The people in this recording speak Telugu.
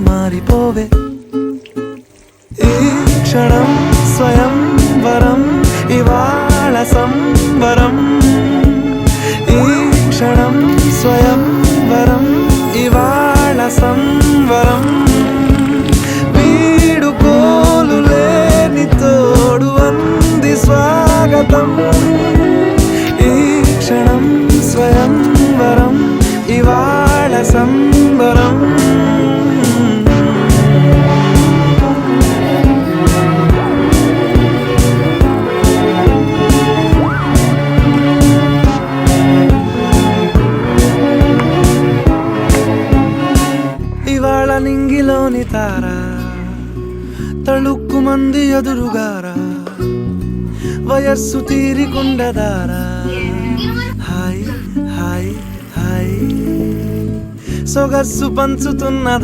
మారిపోవే ఈ క్షణం స్వయంవరం ఇవాళ సంబరం ఈ క్షణం స్వయంవరం ఇవాళ సంబరం వీడుకోలు లేని తోడు అంది స్వాగతం ఈ క్షణం స్వయంవరం ఇవాళ సంబరం ఇవాళ నింగిలోని తార తళుక్కు మంది ఎదురుగారా వయస్సు తీరికుండదారా హాయ్ హాయ్ హాయ్ సొగస్సు పంచుతున్నదా